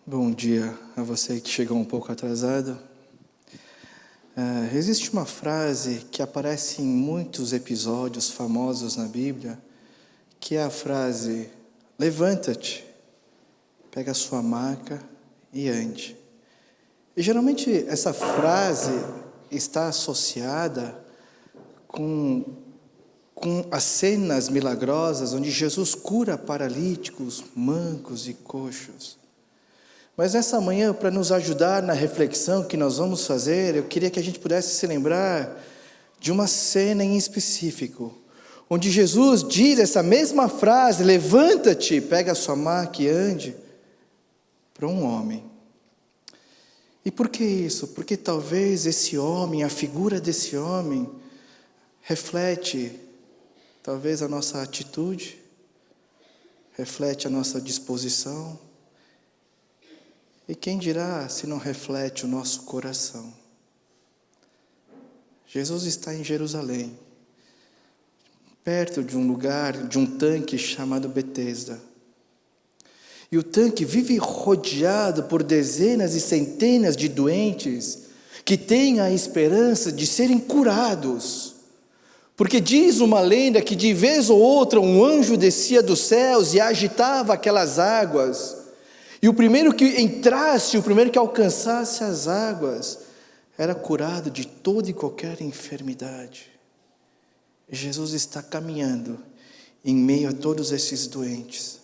Bom dia a você que chegou um pouco atrasado. Existe uma frase que aparece em muitos episódios famosos na Bíblia, que é a frase: levanta-te, pega a sua maca e ande. E geralmente essa frase está associada com as cenas milagrosas onde Jesus cura paralíticos, mancos e coxos. Mas nessa manhã, para nos ajudar na reflexão que nós vamos fazer, eu queria que a gente pudesse se lembrar de uma cena em específico, onde Jesus diz essa mesma frase: levanta-te, pega a sua maca e ande, para um homem. E por que isso? Porque talvez esse homem, a figura desse homem, reflete talvez a nossa atitude, reflete a nossa disposição. E quem dirá se não reflete o nosso coração? Jesus está em Jerusalém, perto de um lugar, de um tanque chamado Betesda. E o tanque vive rodeado por dezenas e centenas de doentes que têm a esperança de serem curados. Porque diz uma lenda que de vez ou outra um anjo descia dos céus e agitava aquelas águas. E o primeiro que entrasse, o primeiro que alcançasse as águas, era curado de toda e qualquer enfermidade. E Jesus está caminhando em meio a todos esses doentes.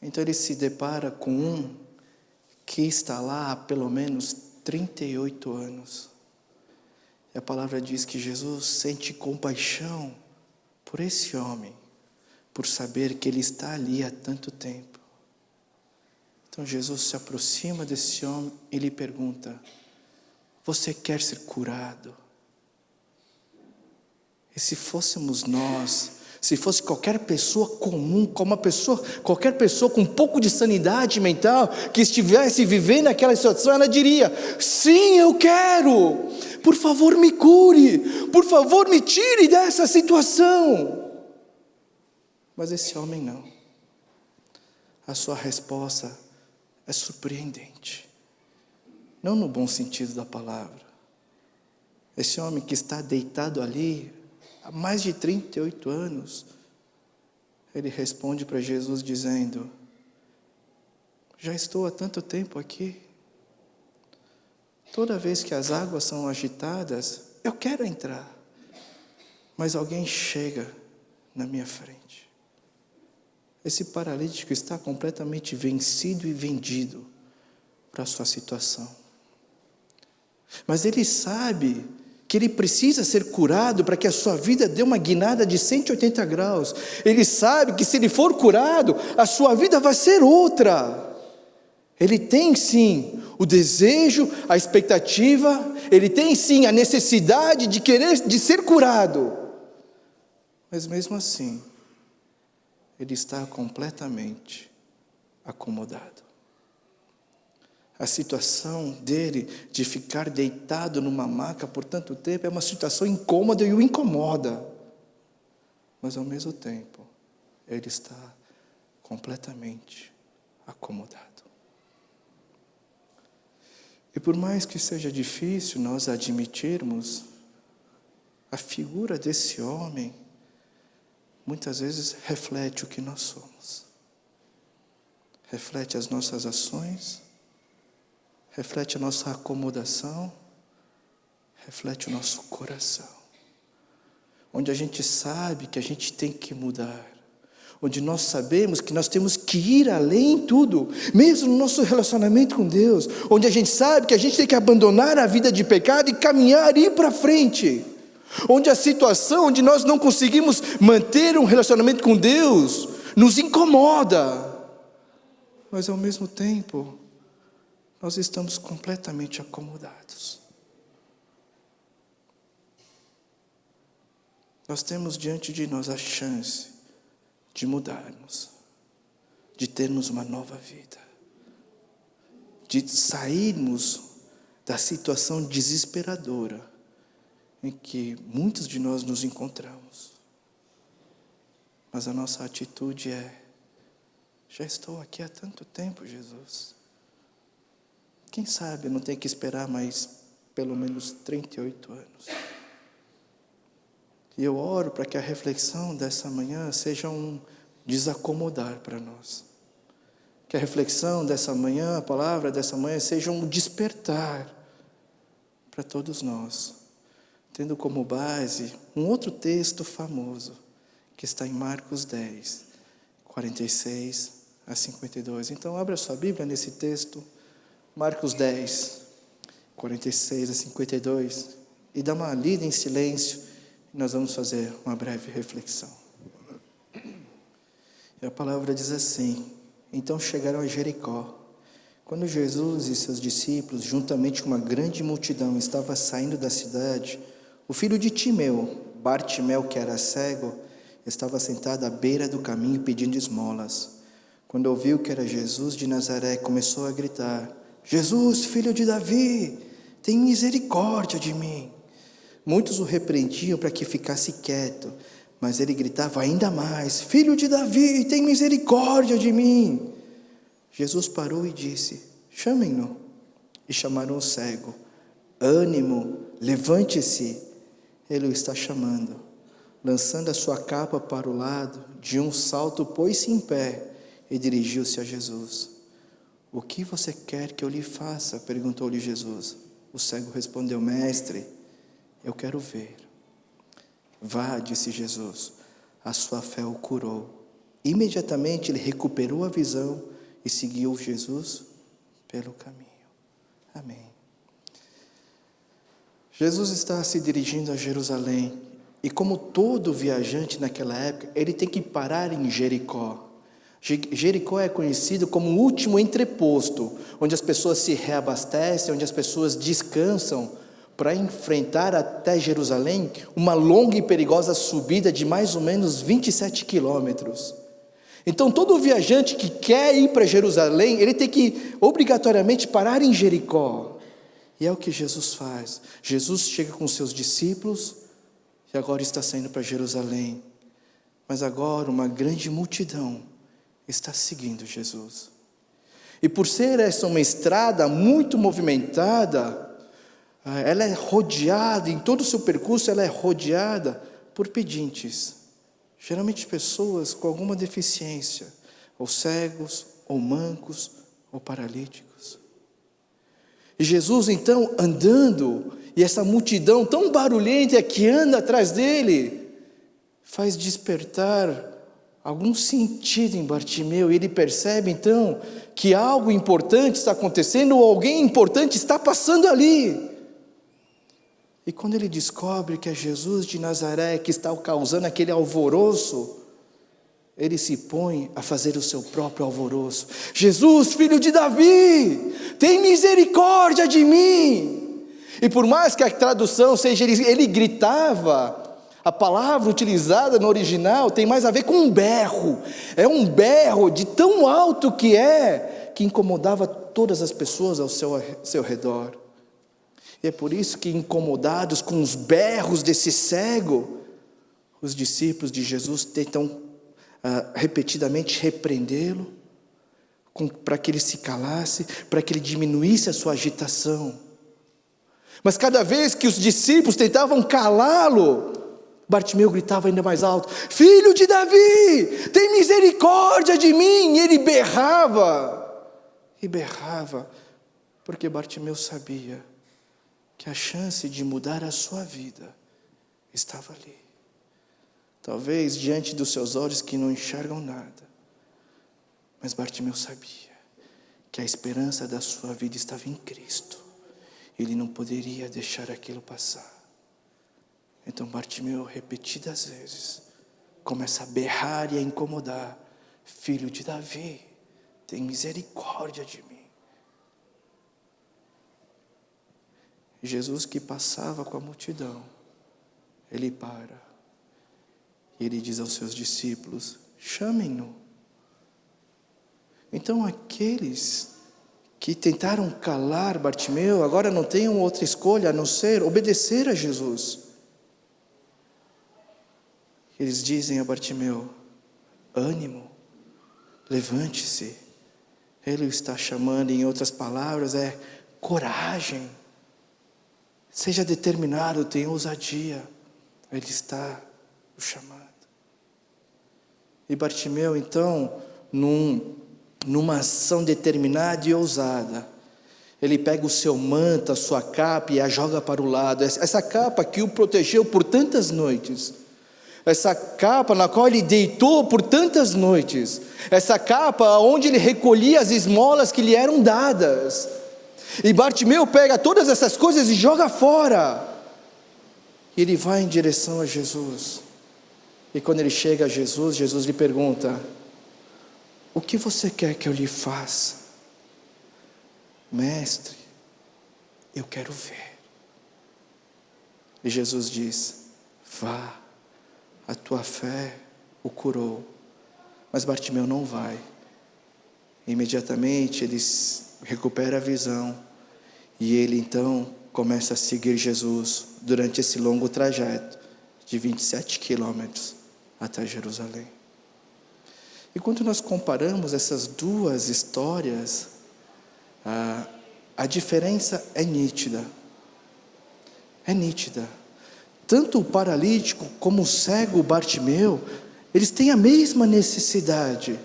Então ele se depara com um que está lá há pelo menos 38 anos. E a palavra diz que Jesus sente compaixão por esse homem, por saber que ele está ali há tanto tempo. Então Jesus se aproxima desse homem e lhe pergunta: você quer ser curado? E se fôssemos nós, se fosse qualquer pessoa comum, qualquer pessoa com um pouco de sanidade mental, que estivesse vivendo aquela situação, ela diria: sim, eu quero, por favor me cure, por favor me tire dessa situação. Mas esse homem não. A sua resposta é surpreendente, não no bom sentido da palavra. Esse homem que está deitado ali há mais de 38 anos, ele responde para Jesus dizendo: já estou há tanto tempo aqui, toda vez que as águas são agitadas, eu quero entrar, mas alguém chega na minha frente. Esse paralítico está completamente vencido e vendido para a sua situação. Mas ele sabe que ele precisa ser curado para que a sua vida dê uma guinada de 180 graus. Ele sabe que se ele for curado, a sua vida vai ser outra. Ele tem sim o desejo, a expectativa, ele tem sim a necessidade de ser curado. Mas mesmo assim, ele está completamente acomodado. A situação dele de ficar deitado numa maca por tanto tempo é uma situação incômoda e o incomoda. Mas ao mesmo tempo, ele está completamente acomodado. E por mais que seja difícil nós admitirmos, a figura desse homem muitas vezes reflete o que nós somos. Reflete as nossas ações, reflete a nossa acomodação, reflete o nosso coração. Onde a gente sabe que a gente tem que mudar. Onde nós sabemos que nós temos que ir além em tudo, mesmo no nosso relacionamento com Deus. Onde a gente sabe que a gente tem que abandonar a vida de pecado e caminhar e ir para frente. Onde a situação onde nós não conseguimos manter um relacionamento com Deus nos incomoda. Mas ao mesmo tempo, nós estamos completamente acomodados. Nós temos diante de nós a chance de mudarmos, de termos uma nova vida, de sairmos da situação desesperadora em que muitos de nós nos encontramos. Mas a nossa atitude é: Já estou aqui há tanto tempo, Jesus. Quem sabe eu não tenho que esperar mais pelo menos 38 anos. E eu oro para que a reflexão dessa manhã seja um desacomodar para nós. Que a reflexão dessa manhã, a palavra dessa manhã, seja um despertar para todos nós. Tendo como base um outro texto famoso, que está em Marcos 10, 46 a 52. Então, abra sua Bíblia nesse texto, Marcos 10, 46 a 52, e dá uma lida em silêncio, e nós vamos fazer uma breve reflexão. E a palavra diz assim: então chegaram a Jericó. Quando Jesus e seus discípulos, juntamente com uma grande multidão, estavam saindo da cidade, o filho de Timeu, Bartimeu, que era cego, estava sentado à beira do caminho pedindo esmolas. Quando ouviu que era Jesus de Nazaré, começou a gritar: Jesus, filho de Davi, tem misericórdia de mim. Muitos o repreendiam para que ficasse quieto, mas ele gritava ainda mais: filho de Davi, tem misericórdia de mim. Jesus parou e disse: chamem-no. E chamaram o cego. Ânimo, levante-se, ele o está chamando. Lançando a sua capa para o lado, de um salto pôs-se em pé e dirigiu-se a Jesus. O que você quer que eu lhe faça? Perguntou-lhe Jesus. O cego respondeu: mestre, eu quero ver. Vá, disse Jesus, a sua fé o curou. Imediatamente ele recuperou a visão e seguiu Jesus pelo caminho. Amém. Jesus está se dirigindo a Jerusalém, e como todo viajante naquela época, ele tem que parar em Jericó. Jericó é conhecido como o último entreposto, onde as pessoas se reabastecem, onde as pessoas descansam, para enfrentar até Jerusalém uma longa e perigosa subida de mais ou menos 27 quilômetros. Então todo viajante que quer ir para Jerusalém, ele tem que obrigatoriamente parar em Jericó. E é o que Jesus faz. Jesus chega com seus discípulos e agora está saindo para Jerusalém. Mas agora uma grande multidão está seguindo Jesus. E por ser essa uma estrada muito movimentada, ela é rodeada, em todo o seu percurso ela é rodeada por pedintes. Geralmente pessoas com alguma deficiência, ou cegos, ou mancos, ou paralíticos. E Jesus então andando, e essa multidão tão barulhenta que anda atrás dele, faz despertar algum sentido em Bartimeu. Ele percebe então que algo importante está acontecendo, ou alguém importante está passando ali. E quando ele descobre que é Jesus de Nazaré que está causando aquele alvoroço, ele se põe a fazer o seu próprio alvoroço. Jesus, filho de Davi, tem misericórdia de mim. E por mais que a tradução seja, ele gritava, a palavra utilizada no original tem mais a ver com um berro. É um berro de tão alto que incomodava todas as pessoas ao seu redor. E é por isso que, incomodados com os berros desse cego, os discípulos de Jesus tentam repetidamente repreendê-lo, para que ele se calasse, para que ele diminuísse a sua agitação. Mas cada vez que os discípulos tentavam calá-lo, Bartimeu gritava ainda mais alto: filho de Davi, tem misericórdia de mim. E ele berrava, e berrava, porque Bartimeu sabia que a chance de mudar a sua vida estava ali. Talvez diante dos seus olhos que não enxergam nada, mas Bartimeu sabia que a esperança da sua vida estava em Cristo. Ele não poderia deixar aquilo passar. Então Bartimeu, repetidas vezes, começa a berrar e a incomodar: filho de Davi, tem misericórdia de mim. Jesus, que passava com a multidão, ele para, e ele diz aos seus discípulos: chamem-no. Então aqueles que tentaram calar Bartimeu, agora não têm outra escolha a não ser obedecer a Jesus. Eles dizem a Bartimeu: ânimo, levante-se. Ele o está chamando, em outras palavras, é coragem. Seja determinado, tenha ousadia. Ele está o chamando. E Bartimeu, então, numa ação determinada e ousada, ele pega o seu manto, a sua capa e a joga para o lado. Essa capa que o protegeu por tantas noites. Essa capa na qual ele deitou por tantas noites. Essa capa onde ele recolhia as esmolas que lhe eram dadas. E Bartimeu pega todas essas coisas e joga fora. E ele vai em direção a Jesus. E quando ele chega a Jesus, Jesus lhe pergunta: o que você quer que eu lhe faça? Mestre, eu quero ver. E Jesus diz: vá, a tua fé o curou. Mas Bartimeu não vai. Imediatamente ele recupera a visão. E ele então começa a seguir Jesus durante esse longo trajeto de 27 quilômetros até Jerusalém. E quando nós comparamos essas duas histórias, a diferença é nítida. É nítida. Tanto o paralítico como o cego Bartimeu, eles têm a mesma necessidade.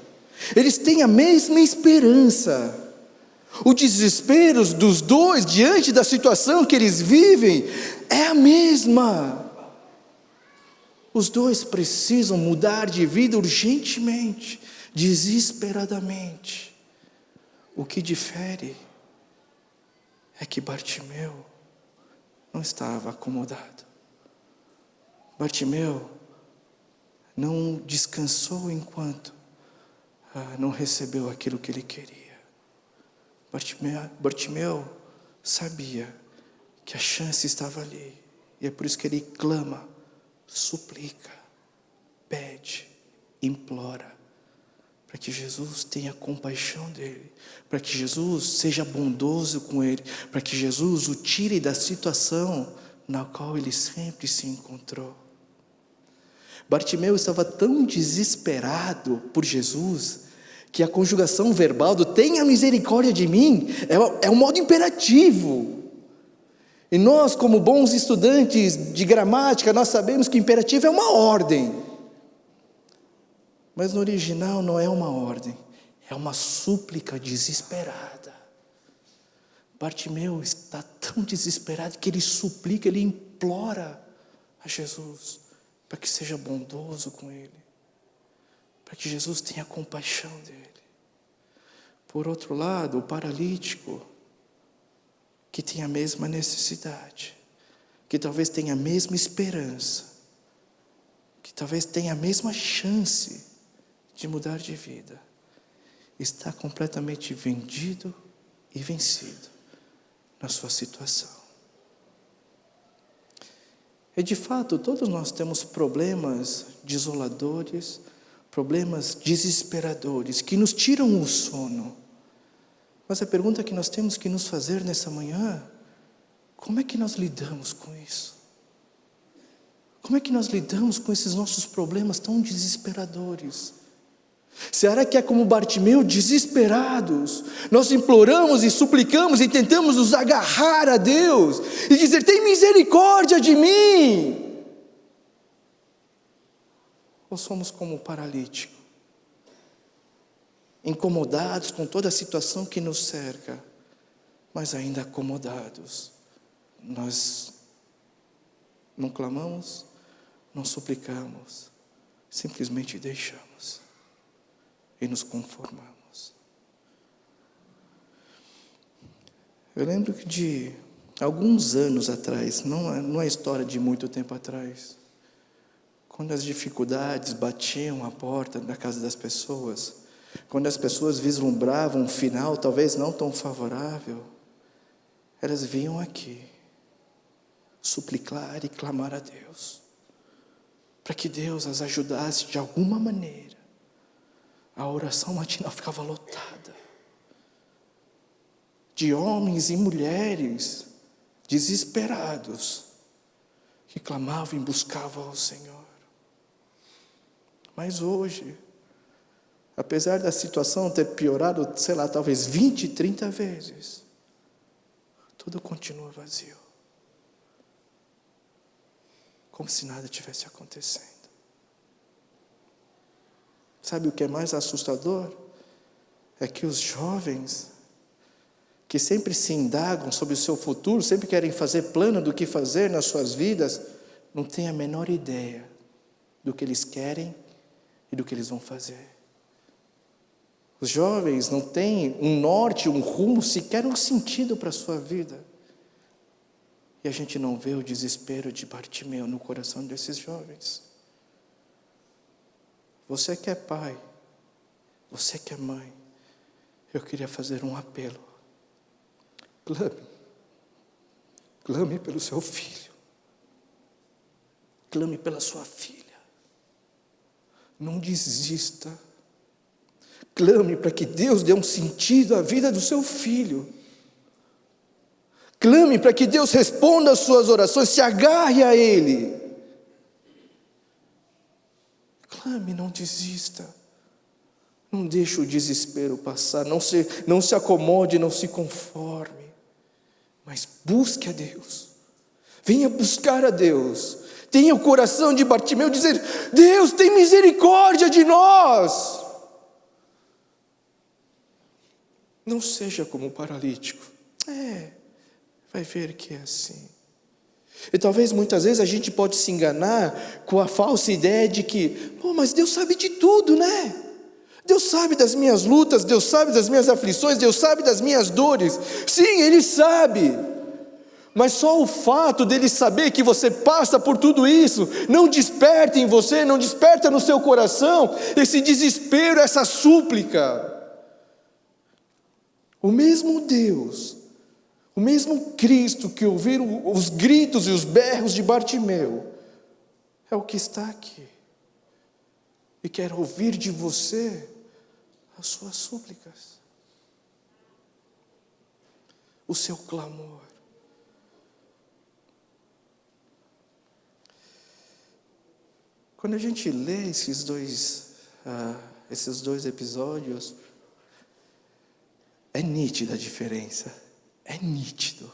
Eles têm a mesma esperança. O desespero dos dois diante da situação que eles vivem é a mesma. Os dois precisam mudar de vida urgentemente, desesperadamente. O que difere é que Bartimeu não estava acomodado. Bartimeu não descansou enquanto não recebeu aquilo que ele queria. Bartimeu sabia que a chance estava ali. E é por isso que ele clama, suplica, pede, implora, para que Jesus tenha compaixão dele, para que Jesus seja bondoso com ele, para que Jesus o tire da situação na qual ele sempre se encontrou. Bartimeu estava tão desesperado por Jesus, que a conjugação verbal do tenha misericórdia de mim, é um modo imperativo. E nós, como bons estudantes de gramática, nós sabemos que o imperativo é uma ordem. Mas no original não é uma ordem, é uma súplica desesperada. Bartimeu está tão desesperado que ele suplica, ele implora a Jesus para que seja bondoso com ele, para que Jesus tenha compaixão dele. Por outro lado, o paralítico, que tem a mesma necessidade, que talvez tenha a mesma esperança, que talvez tenha a mesma chance de mudar de vida, está completamente vendido e vencido na sua situação. E de fato, todos nós temos problemas desoladores, problemas desesperadores, que nos tiram o sono. Mas a pergunta que nós temos que nos fazer nessa manhã: como é que nós lidamos com isso? Como é que nós lidamos com esses nossos problemas tão desesperadores? Será que é como Bartimeu, desesperados, nós imploramos e suplicamos e tentamos nos agarrar a Deus e dizer: tem misericórdia de mim? Ou somos como o paralítico, incomodados com toda a situação que nos cerca, mas ainda acomodados? Nós não clamamos, não suplicamos, simplesmente deixamos e nos conformamos. Eu lembro que de alguns anos atrás, não é história de muito tempo atrás, quando as dificuldades batiam a porta da casa das pessoas, quando as pessoas vislumbravam um final talvez não tão favorável, elas vinham aqui suplicar e clamar a Deus, para que Deus as ajudasse de alguma maneira. A oração matinal ficava lotada de homens e mulheres desesperados que clamavam e buscavam ao Senhor. Mas hoje, Apesar da situação ter piorado, sei lá, talvez 20, 30 vezes, tudo continua vazio. Como se nada tivesse acontecendo. Sabe o que é mais assustador? É que os jovens, que sempre se indagam sobre o seu futuro, sempre querem fazer plano do que fazer nas suas vidas, não têm a menor ideia do que eles querem e do que eles vão fazer. Os jovens não têm um norte, um rumo, sequer um sentido para a sua vida. E a gente não vê o desespero de Bartimeu no coração desses jovens. Você que é pai, você que é mãe, eu queria fazer um apelo. Clame pelo seu filho. Clame pela sua filha. Não desista. Clame para que Deus dê um sentido à vida do seu filho. Clame para que Deus responda às suas orações, se agarre a Ele. Clame, não desista. Não deixe o desespero passar, não se acomode, não se conforme. Mas busque a Deus. Venha buscar a Deus. Tenha o coração de Bartimeu dizer: Deus, tem misericórdia de nós. Não seja como o paralítico. Vai ver que é assim. E talvez muitas vezes a gente pode se enganar com a falsa ideia de que, mas Deus sabe de tudo, né? Deus sabe das minhas lutas, Deus sabe das minhas aflições, Deus sabe das minhas dores. Sim, Ele sabe. Mas só o fato dele saber que você passa por tudo isso, não desperta em você, não desperta no seu coração esse desespero, essa súplica. O mesmo Deus, o mesmo Cristo que ouviram os gritos e os berros de Bartimeu, é o que está aqui. E quer ouvir de você as suas súplicas, o seu clamor. Quando a gente lê esses dois episódios, é nítida a diferença, é nítido.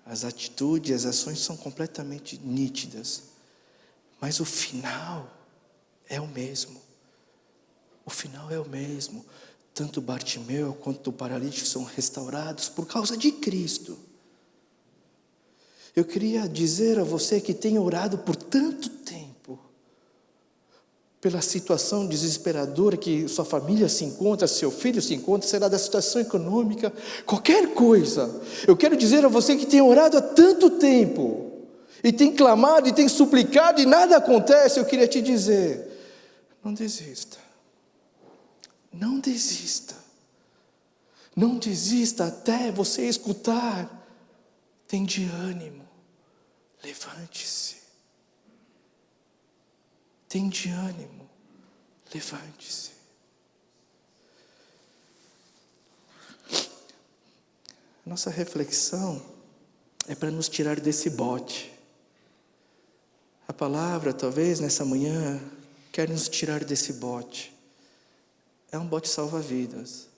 As atitudes, as ações são completamente nítidas, mas o final é o mesmo. O final é o mesmo. Tanto Bartimeu quanto o paralítico são restaurados por causa de Cristo. Eu queria dizer a você que tem orado por tanto tempo, pela situação desesperadora que sua família se encontra, seu filho se encontra, será da situação econômica, qualquer coisa. Eu quero dizer a você que tem orado há tanto tempo, e tem clamado, e tem suplicado, e nada acontece. Eu queria te dizer, não desista. Não desista. Não desista até você escutar. Tende ânimo. Levante-se. Tende ânimo. Levante-se. Nossa reflexão é para nos tirar desse bote. A palavra, talvez, nessa manhã, quer nos tirar desse bote. É um bote salva-vidas,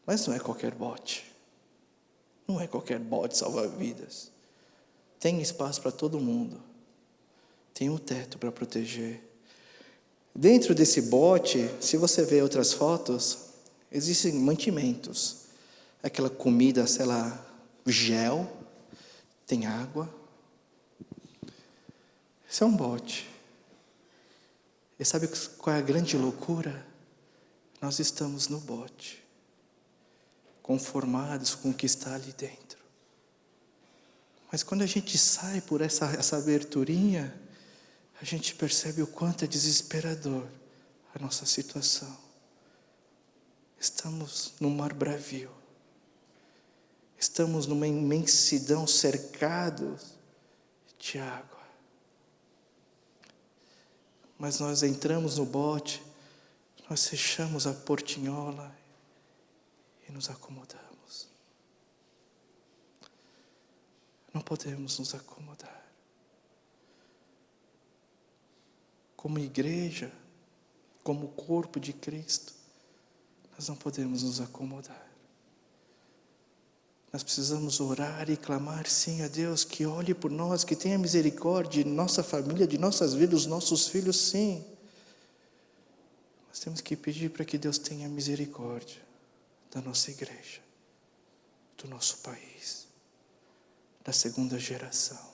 mas não é qualquer bote. Não é qualquer bote salva-vidas. Tem espaço para todo mundo. Tem um teto para proteger. Dentro desse bote, se você ver outras fotos, existem mantimentos. Aquela comida, sei lá, gel, tem água. Isso é um bote. E sabe qual é a grande loucura? Nós estamos no bote, conformados com o que está ali dentro. Mas quando a gente sai por essa aberturinha, a gente percebe o quanto é desesperador a nossa situação. Estamos no mar bravio. Estamos numa imensidão cercados de água. Mas nós entramos no bote, nós fechamos a portinhola e nos acomodamos. Não podemos nos acomodar. Como igreja, como corpo de Cristo, nós não podemos nos acomodar. Nós precisamos orar e clamar, sim, a Deus, que olhe por nós, que tenha misericórdia de nossa família, de nossas vidas, dos nossos filhos, sim. Nós temos que pedir para que Deus tenha misericórdia da nossa igreja, do nosso país, da segunda geração.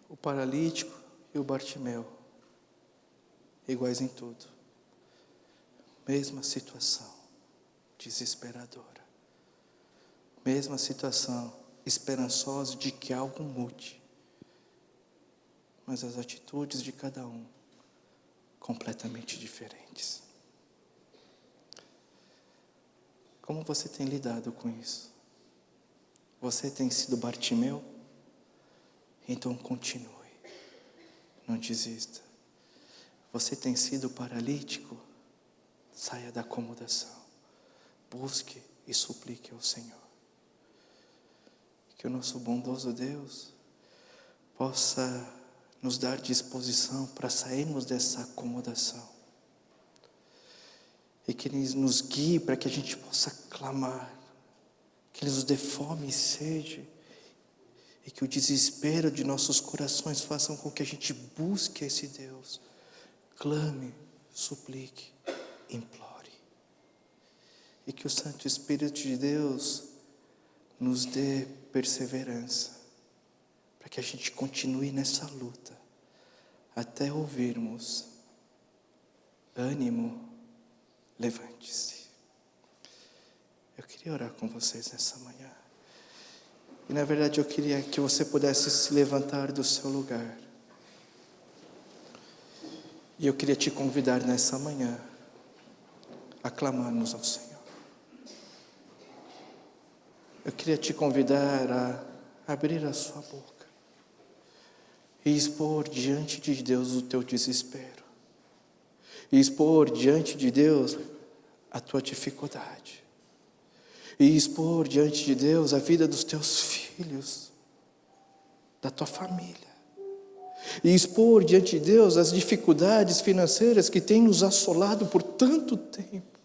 O paralítico e o Bartimeu, iguais em tudo. Mesma situação, desesperadora. Mesma situação, esperançosa de que algo mude. Mas as atitudes de cada um, completamente diferentes. Como você tem lidado com isso? Você tem sido Bartimeu? Então continue, não desista. Você tem sido paralítico? Saia da acomodação. Busque e suplique ao Senhor. Que o nosso bondoso Deus possa nos dar disposição para sairmos dessa acomodação. E que Ele nos guie para que a gente possa clamar. Que Ele nos dê fome e sede. E que o desespero de nossos corações façam com que a gente busque esse Deus. Clame, suplique, implore. E que o Santo Espírito de Deus nos dê perseverança. Para que a gente continue nessa luta. Até ouvirmos: ânimo, levante-se. Eu queria orar com vocês nessa manhã. E na verdade eu queria que você pudesse se levantar do seu lugar. E eu queria te convidar nessa manhã a clamarmos ao Senhor. Eu queria te convidar a abrir a sua boca e expor diante de Deus o teu desespero. E expor diante de Deus a tua dificuldade. E expor diante de Deus a vida dos teus filhos, da tua família. E expor diante de Deus as dificuldades financeiras que têm nos assolado por tanto tempo.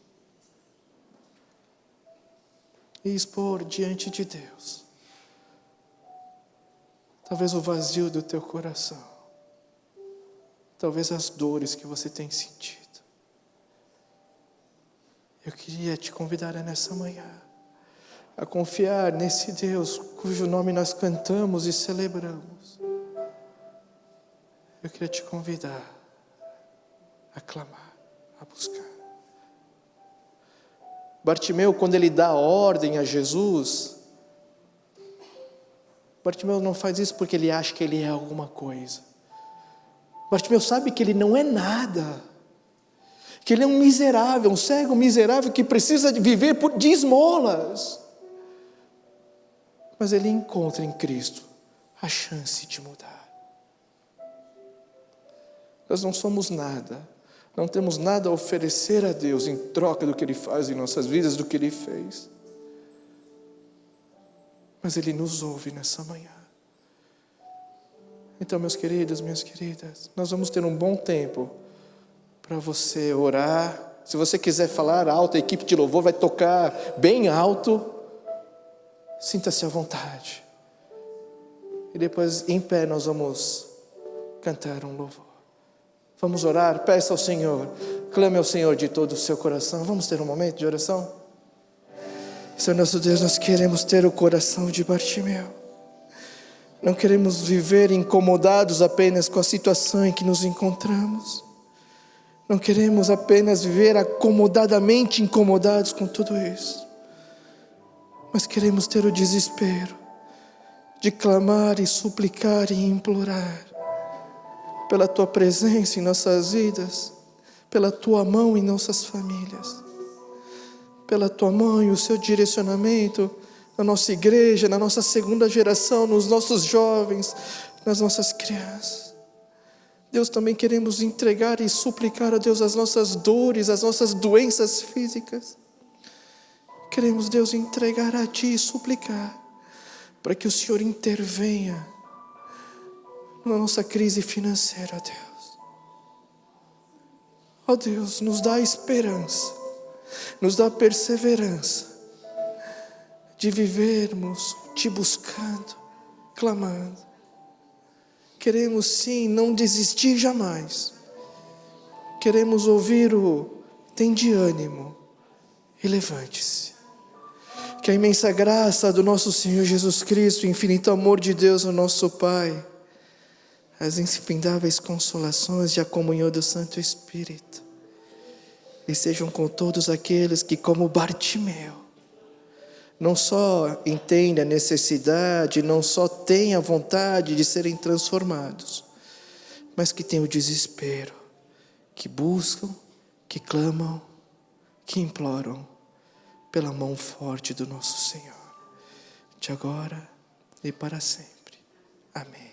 E expor diante de Deus talvez o vazio do teu coração, talvez as dores que você tem sentido. Eu queria te convidar nessa manhã a confiar nesse Deus cujo nome nós cantamos e celebramos. Eu queria te convidar a clamar, a buscar. Bartimeu, quando ele dá ordem a Jesus, Bartimeu não faz isso porque ele acha que ele é alguma coisa. Bartimeu sabe que ele não é nada, que ele é um miserável, um cego miserável que precisa de viver de esmolas. Mas ele encontra em Cristo a chance de mudar. Nós não somos nada, não temos nada a oferecer a Deus em troca do que Ele faz em nossas vidas, do que Ele fez. Mas Ele nos ouve nessa manhã. Então, meus queridos, minhas queridas, nós vamos ter um bom tempo para você orar. Se você quiser falar alto, a equipe de louvor vai tocar bem alto. Sinta-se à vontade. E depois, em pé, nós vamos cantar um louvor. Vamos orar, peça ao Senhor, clame ao Senhor de todo o seu coração. Vamos ter um momento de oração? Senhor nosso Deus, nós queremos ter o coração de Bartimeu. Não queremos viver incomodados apenas com a situação em que nos encontramos. Não queremos apenas viver acomodadamente incomodados com tudo isso. Mas queremos ter o desespero de clamar e suplicar e implorar pela Tua presença em nossas vidas, pela Tua mão em nossas famílias, pela Tua mão e o Seu direcionamento na nossa igreja, na nossa segunda geração, nos nossos jovens, nas nossas crianças. Deus, também queremos entregar e suplicar a Deus as nossas dores, as nossas doenças físicas. Queremos, Deus, entregar a Ti e suplicar para que o Senhor intervenha na nossa crise financeira, Deus. Ó Deus, nos dá esperança, nos dá perseverança de vivermos Te buscando, clamando. Queremos sim não desistir jamais. Queremos ouvir o "tende ânimo e levante-se". Que a imensa graça do nosso Senhor Jesus Cristo, o infinito amor de Deus, o nosso Pai, as infindáveis consolações e a comunhão do Santo Espírito, e sejam com todos aqueles que, como Bartimeu, não só entendem a necessidade, não só têm a vontade de serem transformados, mas que têm o desespero, que buscam, que clamam, que imploram pela mão forte do nosso Senhor, de agora e para sempre. Amém.